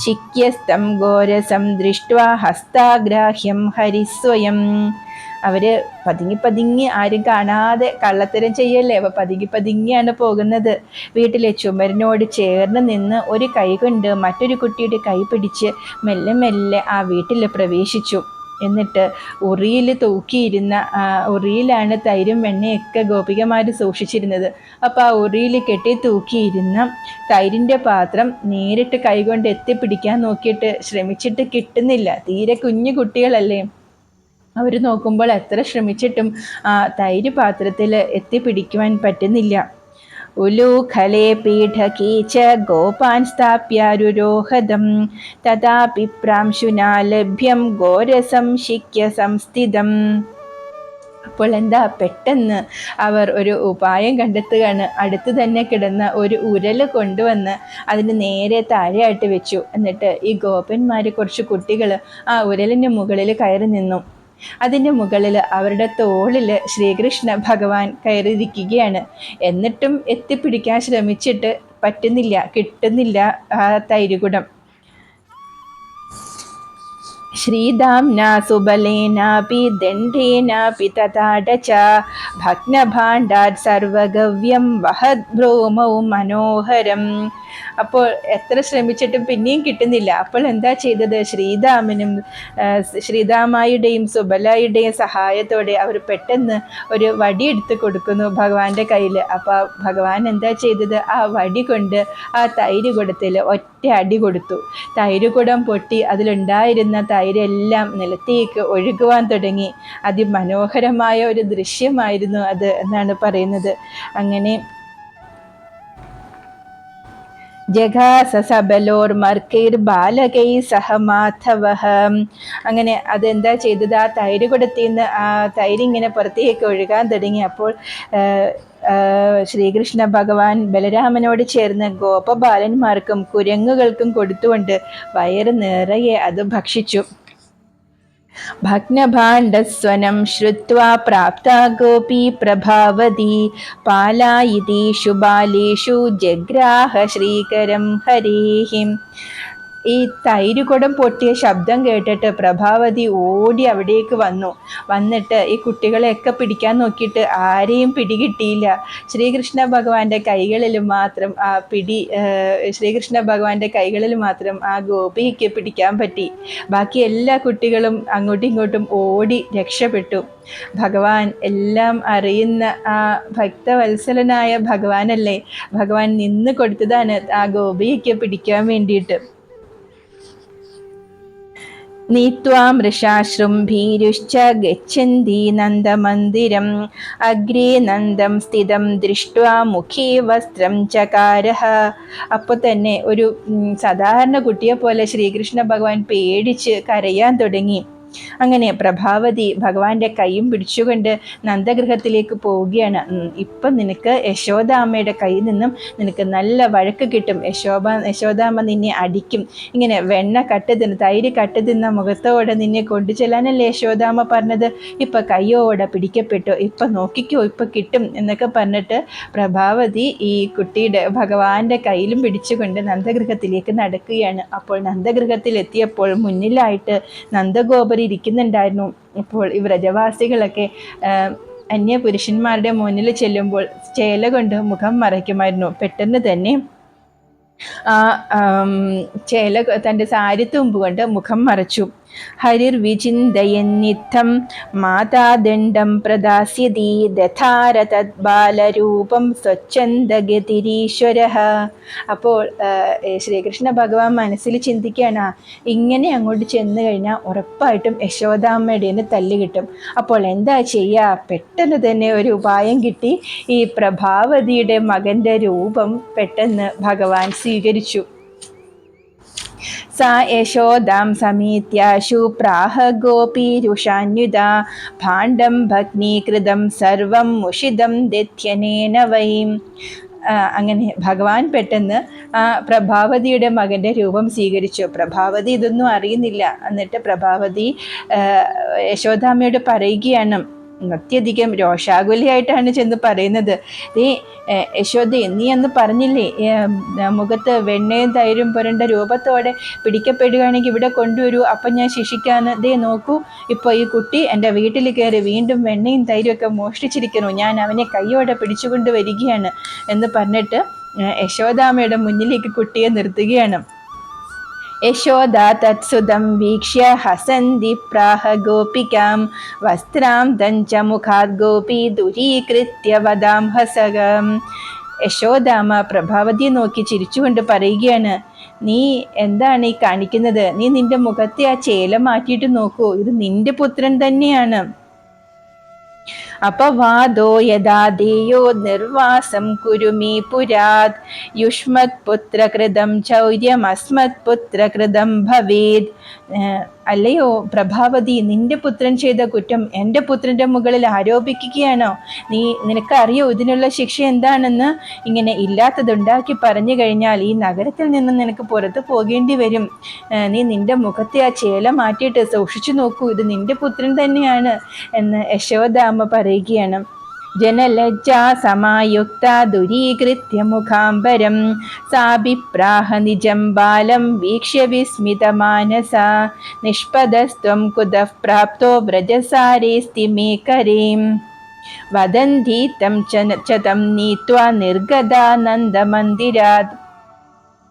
ശിക്യസ്തം ഘോരസം ദൃഷ്ട്വാ ഹസ്താഗ്രാഹ്യം ഹരിസ്വയം. അവര് പതുങ്ങി ആരും കാണാതെ കള്ളത്തരം ചെയ്യല്ലേ, അപ്പോൾ പതുങ്ങിയാണ് പോകുന്നത്. വീട്ടിലെ ചുമരിനോട് ചേർന്ന് നിന്ന് ഒരു കൈ കൊണ്ട് മറ്റൊരു കുട്ടിയുടെ കൈ പിടിച്ച് മെല്ലെ ആ വീട്ടിൽ പ്രവേശിച്ചു. എന്നിട്ട് ഉറിയിൽ തൂക്കിയിരുന്ന ഉറിയിലാണ് തൈരും വെണ്ണയൊക്കെ ഗോപികമാർ സൂക്ഷിച്ചിരുന്നത്. അപ്പോൾ ആ ഉറിയിൽ കെട്ടി തൂക്കിയിരുന്ന തൈരിൻ്റെ പാത്രം നേരിട്ട് കൈകൊണ്ട് എത്തിപ്പിടിക്കാൻ നോക്കിയിട്ട് ശ്രമിച്ചിട്ട് കിട്ടുന്നില്ല. തീരെ കുഞ്ഞു കുട്ടികളല്ലേ, അവർ നോക്കുമ്പോൾ എത്ര ശ്രമിച്ചിട്ടും ആ തൈര് പാത്രത്തിൽ എത്തിപ്പിടിക്കുവാൻ പറ്റുന്നില്ല. ഉലൂഖലേ പീഠകീ ച ഗോപാൻ സ്ഥാപ്യാരുരോഹതം തഥാപി പ്രാംശുനാ ലഭ്യം ഘോരസം ശിക്യ സംസ്ഥിതം. അപ്പോൾ എന്താ, പെട്ടെന്ന് അവർ ഒരു ഉപായം കണ്ടെത്തുകയാണ്. അടുത്ത് തന്നെ കിടന്ന ഒരു ഉരൽ കൊണ്ടുവന്ന് അതിന് നേരെ താഴെയായിട്ട് വെച്ചു. എന്നിട്ട് ഈ ഗോപന്മാർ, കുറച്ച് കുട്ടികൾ ആ ഉരലിന് മുകളിൽ കയറി നിന്നു. അതിൻ്റെ മുകളിൽ അവരുടെ തോളിൽ ശ്രീകൃഷ്ണ ഭഗവാൻ കയറിയിരിക്കുകയാണ്. എന്നിട്ടും എത്തിപ്പിടിക്കാൻ ശ്രമിച്ചിട്ട് പറ്റുന്നില്ല, കിട്ടുന്നില്ല ആ തൈരുകുടം. ശ്രീദാംനാ സുബലേനാപി ദണ്ഡേനാപി തഥാടച ഭഗ്നഭാണ്ഡാത് സർവഗവ്യം വഹദ് ഭ്രൂമൗ മനോഹരം. അപ്പോൾ എത്ര ശ്രമിച്ചിട്ടും പിന്നെയും കിട്ടുന്നില്ല. അപ്പോൾ എന്താ ചെയ്തത്, ശ്രീദാമായുടെയും സുബലയുടെയും സഹായത്തോടെ അവർ പെട്ടെന്ന് ഒരു വടി എടുത്ത് കൊടുക്കുന്നു ഭഗവാന്റെ കയ്യിൽ. അപ്പോൾ ഭഗവാൻ എന്താ ചെയ്തത്, ആ വടി കൊണ്ട് ആ തൈര് കുടത്തിൽ ഒറ്റ അടി കൊടുത്തു. തൈരുകുടം പൊട്ടി അതിലുണ്ടായിരുന്ന തൈരെല്ലാം നിലത്തേക്ക് ഒഴുകുവാൻ തുടങ്ങി. അതിമനോഹരമായ ഒരു ദൃശ്യമായിരുന്നു അത് എന്നാണ് പറയുന്നത്. അങ്ങനെ ജഘാസ സബലോർ മർക്കൈർ ബാലകൈ സഹമാധവഃ. അങ്ങനെ അതെന്താ ചെയ്തത്, ആ തൈര് കുടത്തിൽ നിന്ന് ആ തൈരിങ്ങനെ പുറത്തേക്ക് ഒഴുകാൻ തുടങ്ങി. അപ്പോൾ ശ്രീകൃഷ്ണ ഭഗവാൻ ബലരാമനോട് ചേർന്ന് ഗോപബാലന്മാർക്കും കുരങ്ങുകൾക്കും കൊടുത്തുകൊണ്ട് വയറ് നിറയെ അത് ഭക്ഷിച്ചു. ഭഗ്നഭാണ്ഡസ്വനം ശ്രുത്വാ പ്രാപ്ത ഗോപീ പ്രഭാവതി പാലായിതീഷു ബാലേഷു ജഗ്രാഹ ശ്രീകരം ഹരേഹിം. ഈ തൈരുകുടം പൊട്ടിയ ശബ്ദം കേട്ടിട്ട് പ്രഭാവതി ഓടി അവിടേക്ക് വന്നിട്ട് ഈ കുട്ടികളെയൊക്കെ പിടിക്കാൻ നോക്കിയിട്ട് ആരെയും പിടികിട്ടിയില്ല. ശ്രീകൃഷ്ണ ഭഗവാന്റെ കൈകളിൽ മാത്രം ആ ഗോപിക്ക് പിടിക്കാൻ പറ്റി. ബാക്കി എല്ലാ കുട്ടികളും അങ്ങോട്ടും ഇങ്ങോട്ടും ഓടി രക്ഷപ്പെട്ടു. ഭഗവാൻ എല്ലാം അറിയുന്ന ആ ഭക്തവത്സലനായ ഭഗവാനല്ലേ, ഭഗവാൻ നിന്ന് കൊടുത്തതാണ് ആ ഗോപിക്ക് പിടിക്കാൻ വേണ്ടിയിട്ട്. നീത്വാ മൃഷാശ്രും ഭീരുശ്ച ഗച്ഛന്തി നന്ദമന്ദിരം അഗ്രേ നന്ദം സ്ഥിതം ദൃഷ്ട്വാ മുഖേ വസ്ത്രം ചകാരഃ. അപ്പോൾ തന്നെ ഒരു സാധാരണ കുട്ടിയെ പോലെ ശ്രീകൃഷ്ണ ഭഗവാൻ പേടിച്ച് കരയാൻ തുടങ്ങി. അങ്ങനെ പ്രഭാവതി ഭഗവാന്റെ കൈയും പിടിച്ചുകൊണ്ട് നന്ദഗൃഹത്തിലേക്ക് പോവുകയാണ്. ഇപ്പം നിനക്ക് യശോദാമ്മയുടെ കയ്യിൽ നിന്നും നിനക്ക് നല്ല വഴക്ക് കിട്ടും. യശോദാമ്മ നിന്നെ അടിക്കും. ഇങ്ങനെ തൈര് കട്ട് തിന്ന മുഖത്തോടെ നിന്നെ കൊണ്ടു ചെല്ലാനല്ലേ യശോദാമ്മ പറഞ്ഞത്. ഇപ്പം കയ്യോടെ പിടിക്കപ്പെട്ടു, ഇപ്പം നോക്കിക്കോ, ഇപ്പം കിട്ടും എന്നൊക്കെ പറഞ്ഞിട്ട് പ്രഭാവതി ഈ കുട്ടിയുടെ ഭഗവാന്റെ കയ്യിലും പിടിച്ചുകൊണ്ട് നന്ദഗൃഹത്തിലേക്ക് നടക്കുകയാണ്. അപ്പോൾ നന്ദഗൃഹത്തിൽ എത്തിയപ്പോൾ മുന്നിലായിട്ട് നന്ദഗോപർ ഇരിക്കുന്നുണ്ടായിരുന്നു. ഇപ്പോൾ ഈ വ്രജവാസികളൊക്കെ അന്യ പുരുഷന്മാരുടെ മുന്നിൽ ചെല്ലുമ്പോൾ ചേല കൊണ്ട് മുഖം മറയ്ക്കുമായിരുന്നു. പെട്ടെന്ന് തന്നെ ചേല തൻ്റെ സാരിത്തുമ്പ് കൊണ്ട് മുഖം മറച്ചു. ഹരിർ വിചിന്തയന്നിത്തം മാതാദണ്ഡം പ്രദാസ്യതി ദധാര തത് ബാലരൂപം സ്വച്ഛന്ദഗതിരീശ്വരഃ. അപ്പോൾ ശ്രീകൃഷ്ണ ഭഗവാൻ മനസ്സിൽ ചിന്തിക്കുകയാണ്, ഇങ്ങനെ അങ്ങോട്ട് ചെന്ന് കഴിഞ്ഞാൽ ഉറപ്പായിട്ടും യശോദാമ്മയുടെ തല്ല് കിട്ടും. അപ്പോൾ എന്താ ചെയ്യുക, പെട്ടെന്ന് തന്നെ ഒരു ഉപായം കിട്ടി. ഈ പ്രഭാവതിയുടെ മകൻ്റെ രൂപം പെട്ടെന്ന് ഭഗവാൻ സ്വീകരിച്ചു. സാ യശോദാം സമീത്യാശു പ്രാഹ ഗോപീരുഷാന്യുത ഭാണ്ഡം ഭഗ്നീകൃതം സർവം മുഷിതം ദധ്യനേന വൈം. അങ്ങനെ ഭഗവാൻ പെട്ടെന്ന് പ്രഭാവതിയുടെ മകൻ്റെ രൂപം സ്വീകരിച്ചു. പ്രഭാവതി ഇതൊന്നും അറിയുന്നില്ല. എന്നിട്ട് പ്രഭാവതി യശോദാമ്മയോട് പറയുകയാണ്, അത്യധികം രോഷാകുലയായിട്ടാണ് ചെന്ന് പറയുന്നത്, യശോദേ, നീ അന്ന് പറഞ്ഞില്ലേ മുഖത്ത് വെണ്ണയും തൈരും പുരണ്ട രൂപത്തോടെ പിടിക്കപ്പെടുകയാണെങ്കിൽ ഇവിടെ കൊണ്ടുവരൂ, അപ്പം ഞാൻ ശിക്ഷിക്കാന്ന്. നോക്കൂ, ഇപ്പോൾ ഈ കുട്ടി എൻ്റെ വീട്ടിൽ കയറി വീണ്ടും വെണ്ണയും തൈരും ഒക്കെ മോഷ്ടിച്ചിരിക്കുന്നു, ഞാൻ അവനെ കൈയോടെ പിടിച്ചുകൊണ്ട് വരികയാണ് എന്ന് പറഞ്ഞിട്ട് യശോദാമ്മയുടെ മുന്നിലേക്ക് കുട്ടിയെ നിർത്തുകയാണ്. യശോദാ തത്സുതം വീക്ഷ്യ ഹസന്തി പ്രാഹ ഗോപികാം വസ്ത്രാം തഞ്ച മുഖാത് ഗോപി ദുരീകൃത്യ വദാം ഹസകം. യശോദാമ്മ പ്രഭാവതിയെ നോക്കി ചിരിച്ചുകൊണ്ട് പറയുകയാണ്, നീ എന്താണ് ഈ കാണിക്കുന്നത്? നീ നിന്റെ മുഖത്തെ ആ ചേല മാറ്റിയിട്ട് നോക്കൂ, ഇത് നിന്റെ പുത്രൻ തന്നെയാണ്. അപവാദോ യഥാ ദേയോ നിർവാസം കുരുമീ പുരാത് യുഷ്മത് പുത്രകൃതം ചൗര്യം അസ്മത് പുത്രകൃതം ഭവേത്. അല്ലയോ പ്രഭാവതി, നിന്റെ പുത്രൻ ചെയ്ത കുറ്റം എൻ്റെ പുത്രൻ്റെ മുകളിൽ ആരോപിക്കുകയാണോ? നിനക്കറിയോ ഇതിനുള്ള ശിക്ഷ എന്താണെന്ന്? ഇങ്ങനെ ഇല്ലാത്തതുണ്ടാക്കി പറഞ്ഞു കഴിഞ്ഞാൽ ഈ നഗരത്തിൽ നിന്ന് നിനക്ക് പുറത്തു പോകേണ്ടി വരും. നീ നിന്റെ മുഖത്തെ ആ ചേല മാറ്റിയിട്ട് സൂക്ഷിച്ചു നോക്കൂ, ഇത് നിന്റെ പുത്രൻ തന്നെയാണ് എന്ന് യശോദാമ്മ പറയുകയാണ്. ജനലജ്ജാ സമായുക്ത ദുരീകൃത്യ മുഖാംബരം സാഭിപ്രാഹ നിജം ബാലം വീക്ഷ്യ വിസ്മിതമാനസ നിഷ്പദസ്ത്വം കുതഃ പ്രാപ്തോ വ്രജസാരേസ്തി മേ കരീം വദന്തി തം ച തം നീത്വാ നിർഗദാ നന്ദമന്ദിരാത്.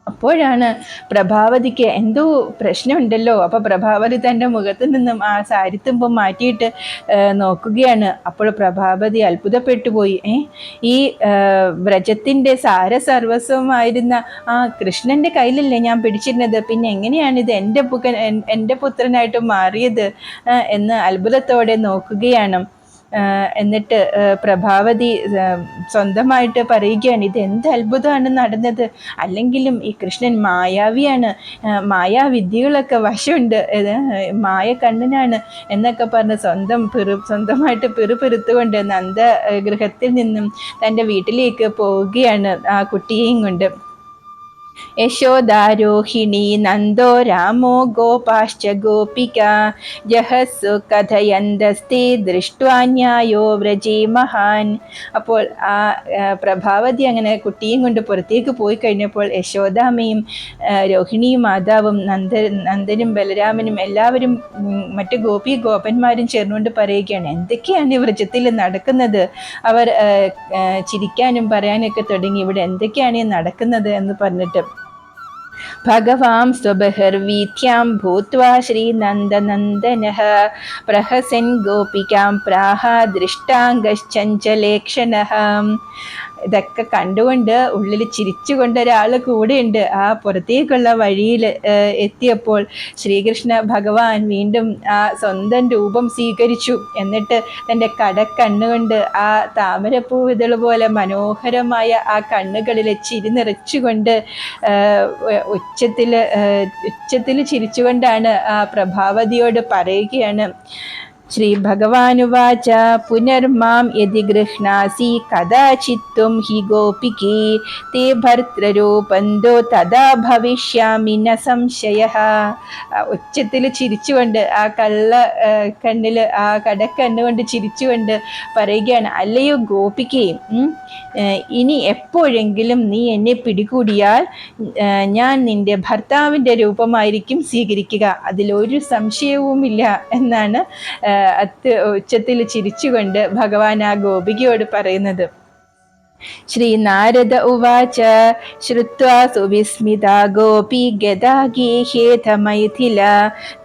അപ്പോഴാണ് പ്രഭാവതിക്ക് എന്തോ പ്രശ്നമുണ്ടല്ലോ. അപ്പൊ പ്രഭാവതി തൻ്റെ മുഖത്ത് നിന്നും ആ സാരിത്തുമ്പം മാറ്റിയിട്ട് നോക്കുകയാണ്. അപ്പോൾ പ്രഭാവതി അത്ഭുതപ്പെട്ടു പോയി. ഈ വ്രജത്തിൻ്റെ സാരസർവസ്വമായിരുന്ന ആ കൃഷ്ണന്റെ കയ്യിലല്ലേ ഞാൻ പിടിച്ചിരുന്നത്, പിന്നെ എങ്ങനെയാണ് ഇത് എൻ്റെ പുത്രനായിട്ട് മാറിയത് എന്ന് അത്ഭുതത്തോടെ നോക്കുകയാണ്. എന്നിട്ട് പ്രഭാവതി സ്വന്തമായിട്ട് പറയുകയാണ്, ഇത് എന്ത് അത്ഭുതമാണ് നടന്നത്. അല്ലെങ്കിലും ഈ കൃഷ്ണൻ മായാവിയാണ്, മായാവിദ്യകളൊക്കെ വശമുണ്ട്, മായ കണ്ണനാണ് എന്നൊക്കെ പറഞ്ഞ് സ്വന്തമായിട്ട് പിറുപിറുത്തുകൊണ്ട് നന്ദ ഗൃഹത്തിൽ നിന്നും തൻ്റെ വീട്ടിലേക്ക് പോവുകയാണ് ആ കുട്ടിയെയും കൊണ്ട്. യശോദാരോഹിണി നന്ദോ രാമോ ഗോപാശ്ച ഗോപിക ജഹസ്സു കഥയന്തസ്തി ദൃഷ്ട്വാ ന്യായോ വ്രജേ മഹാൻ. അപ്പോൾ ആ പ്രഭാവതി അങ്ങനെ കുട്ടിയും കൊണ്ട് പുറത്തേക്ക് പോയി കഴിഞ്ഞപ്പോൾ യശോദാമ്മയും രോഹിണിയും മാതാവും നന്ദനും ബലരാമനും എല്ലാവരും മറ്റു ഗോപന്മാരും ചേർന്നുകൊണ്ട് പറയുകയാണ്, എന്തൊക്കെയാണ് ഈ വ്രജത്തിൽ നടക്കുന്നത്? അവർ ചിരിക്കാനും പറയാനൊക്കെ തുടങ്ങി, ഇവിടെ എന്തൊക്കെയാണ് നടക്കുന്നത് എന്ന് പറഞ്ഞിട്ട്. ഭഗവാൻ സ്വബഹിർവീഥ്യാം ഭൂത്വാ ശ്രീനന്ദനന്ദനഃ പ്രഹസൻ ഗോപികാം പ്രാഹ ദൃഷ്ടാംഗശ്ചഞ്ചലേക്ഷണഃ. ഇതൊക്കെ കണ്ടുകൊണ്ട് ഉള്ളിൽ ചിരിച്ചുകൊണ്ട് ഒരാൾ കൂടെയുണ്ട്. ആ പുറത്തേക്കുള്ള വഴിയിൽ എത്തിയപ്പോൾ ശ്രീകൃഷ്ണ ഭഗവാൻ വീണ്ടും ആ സ്വന്തം രൂപം സ്വീകരിച്ചു. എന്നിട്ട് തൻ്റെ കടക്കണ്ണുകൊണ്ട് ആ താമരപ്പൂ ഇതൾ പോലെ മനോഹരമായ ആ കണ്ണുകളിൽ ചിരി നിറച്ചുകൊണ്ട് ഉച്ചത്തിൽ ചിരിച്ചുകൊണ്ടാണ് ആ പ്രഭാവതിയോട് പറയുകയാണ്. ശ്രീ ഭഗവാനുവാച പുനർമാം യദി ഗൃഹ്ണാസി കഥാചിത്വം ഹി ഗോപികേ തേ ഭർതൃരൂപന്തോ തഥാ ഭവിഷ്യാമി ന സംശയഃ. ഉച്ചത്തിൽ ചിരിച്ചുകൊണ്ട് ആ കണ്ണിൽ ആ കടക്കണ്ണുകൊണ്ട് ചിരിച്ചുകൊണ്ട് പറയുകയാണ്, അല്ലയോ ഗോപികേ, ഇനി എപ്പോഴെങ്കിലും നീ എന്നെ പിടികൂടിയാൽ ഞാൻ നിന്റെ ഭർത്താവിൻ്റെ രൂപമായിരിക്കും സ്വീകരിക്കുക, അതിലൊരു സംശയവുമില്ല എന്നാണ് ഉച്ചത്തിൽ ചിരിച്ചുകൊണ്ട് ഭഗവാൻ ആ ഗോപികയോട് പറയുന്നത്. ശ്രീ നാരദ ഉവാച ശ്രുത്വാ സുവിസ്മിതാ ഗോപി ഗദാഗേഹേത മൈഥില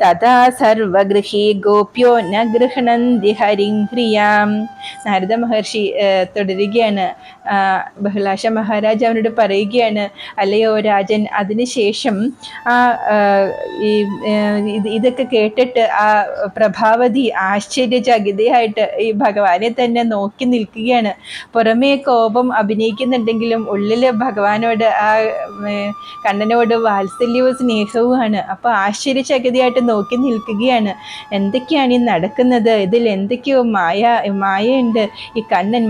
തഥാ സർവഗൃഹേ ഗോപ്യോ ന ഗൃഹണന്തി ഹരിം ഹ്രിയാം. നാരദ മഹർഷി തുടരുകയാണ്. ബഹുലാശ മഹാരാജ് അവനോട് പറയുകയാണ്, അല്ലയോ രാജൻ, അതിനുശേഷം ഇതൊക്കെ കേട്ടിട്ട് ആ പ്രഭാവതി ആശ്ചര്യചകിതയായിട്ട് ഈ ഭഗവാനെ തന്നെ നോക്കി നിൽക്കുകയാണ്. പുറമേ കോപം അഭിനയിക്കുന്നുണ്ടെങ്കിലും ഉള്ളില് ഭഗവാനോട് ആ കണ്ണനോട് വാത്സല്യവും സ്നേഹവുമാണ്. അപ്പൊ ആശ്ചര്യചകിതയായിട്ട് നോക്കി നിൽക്കുകയാണ്. എന്തൊക്കെയാണ് ഈ നടക്കുന്നത്? ഇതിൽ എന്തൊക്കെയോ മായയുണ്ട്, ഈ കണ്ണൻ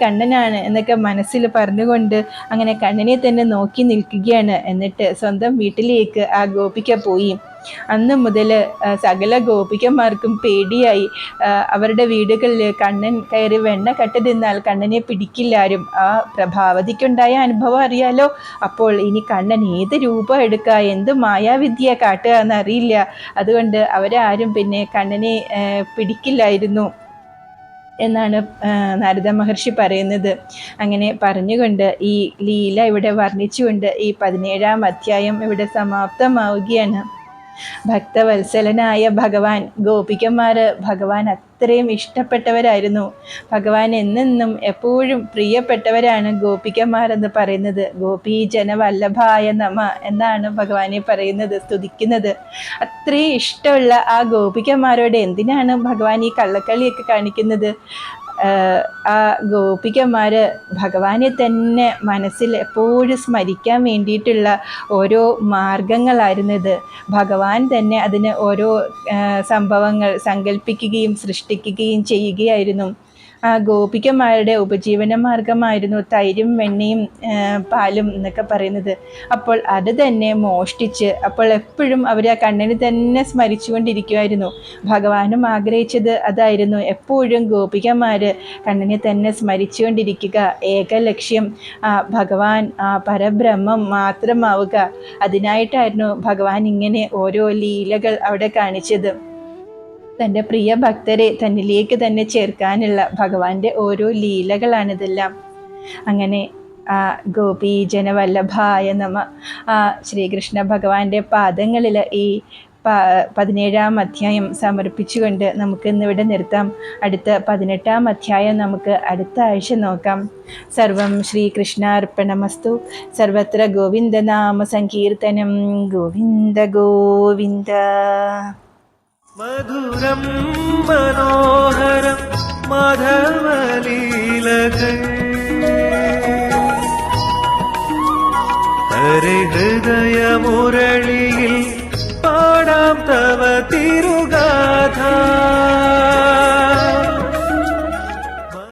കണ്ണനാണ് എന്നൊക്കെ മനസ്സിൽ പറഞ്ഞുകൊണ്ട് അങ്ങനെ കണ്ണനെ തന്നെ നോക്കി നിൽക്കുകയാണ്. എന്നിട്ട് സ്വന്തം വീട്ടിലേക്ക് ആ ഗോപിക പോയി. അന്ന് മുതൽ സകല ഗോപികന്മാർക്കും പേടിയായി. അവരുടെ വീടുകളിൽ കണ്ണൻ കയറി വെണ്ണ കട്ട് തിന്നാൽ കണ്ണനെ പിടിക്കില്ലാരും. ആ പ്രഭാവതിക്കുണ്ടായ അനുഭവം അറിയാലോ. അപ്പോൾ ഇനി കണ്ണൻ ഏത് രൂപം എടുക്കുക, എന്ത് മായാവിദ്യ കാട്ടുക എന്നറിയില്ല. അതുകൊണ്ട് അവരാരും പിന്നെ കണ്ണനെ പിടിക്കില്ലായിരുന്നു. എന്നാണ് നാരദ മഹർഷി പറയുന്നത്. അങ്ങനെ പറഞ്ഞുകൊണ്ട് ഈ ലീല ഇവിടെ വർണ്ണിച്ചുകൊണ്ട് ഈ 17-ാം അധ്യായം ഇവിടെ സമാപ്തമാവുകയാണ്. ഭക്തവത്സലനായ ഭഗവാൻ, ഗോപികന്മാർ ഭഗവാൻ അത്രയും ഇഷ്ടപ്പെട്ടവരായിരുന്നു. ഭഗവാൻ എന്നെന്നും എപ്പോഴും പ്രിയപ്പെട്ടവരാണ് ഗോപികന്മാർ എന്ന് പറയുന്നത്. ഗോപീജനവല്ലഭായ നമ എന്നാണ് ഭഗവാനെ പറയുന്നത്, സ്തുതിക്കുന്നത്. അത്രയും ഇഷ്ടമുള്ള ആ ഗോപികന്മാരോട് എന്തിനാണ് ഭഗവാൻ ഈ കള്ളക്കളിയൊക്കെ കാണിക്കുന്നത്? ആ ഗോപികന്മാര് ഭഗവാനെ തന്നെ മനസ്സിൽ എപ്പോഴും സ്മരിക്കാൻ വേണ്ടിയിട്ടുള്ള ഓരോ മാർഗങ്ങളായിരുന്നത്. ഭഗവാൻ തന്നെ അതിന് ഓരോ സംഭവങ്ങൾ സങ്കല്പിക്കുകയും സൃഷ്ടിക്കുകയും ചെയ്യുകയായിരുന്നു. ആ ഗോപികമാരുടെ ഉപജീവന മാർഗമായിരുന്നു തൈരും വെണ്ണയും പാലും എന്നൊക്കെ പറയുന്നത്. അപ്പോൾ അത് തന്നെ മോഷ്ടിച്ച് അപ്പോൾ എപ്പോഴും അവർ ആ കണ്ണനെ തന്നെ സ്മരിച്ചു കൊണ്ടിരിക്കുമായിരുന്നു. ഭഗവാനും ആഗ്രഹിച്ചത് അതായിരുന്നു, എപ്പോഴും ഗോപികമാർ കണ്ണനെ തന്നെ സ്മരിച്ചു കൊണ്ടിരിക്കുക, ഏക ലക്ഷ്യം ആ ഭഗവാൻ, ആ പരബ്രഹ്മം മാത്രമാവുക. അതിനായിട്ടായിരുന്നു ഭഗവാൻ ഇങ്ങനെ ഓരോ ലീലകൾ അവിടെ കാണിച്ചത്. തൻ്റെ പ്രിയ ഭക്തരെ തന്നിലേക്ക് തന്നെ ചേർക്കാനുള്ള ഭഗവാന്റെ ഓരോ ലീലകളാണിതെല്ലാം. അങ്ങനെ ആ ഗോപീജനവല്ലഭായ നമ, ആ ശ്രീകൃഷ്ണ ഭഗവാന്റെ പാദങ്ങളിൽ ഈ 17-ാം അധ്യായം സമർപ്പിച്ചുകൊണ്ട് നമുക്ക് ഇന്നിവിടെ നിർത്താം. അടുത്ത 18-ാം അധ്യായം നമുക്ക് അടുത്ത ആഴ്ച നോക്കാം. സർവം ശ്രീകൃഷ്ണാർപ്പണമസ്തു. സർവത്ര ഗോവിന്ദനാമ സങ്കീർത്തനം. ഗോവിന്ദ ഗോവിന്ദ. മധുരം മനോഹരം മാധവലീലകൾ ഹരേ ഹൃദയമുരളിയിൽ പാടാം തവ തിരുഗാഥ.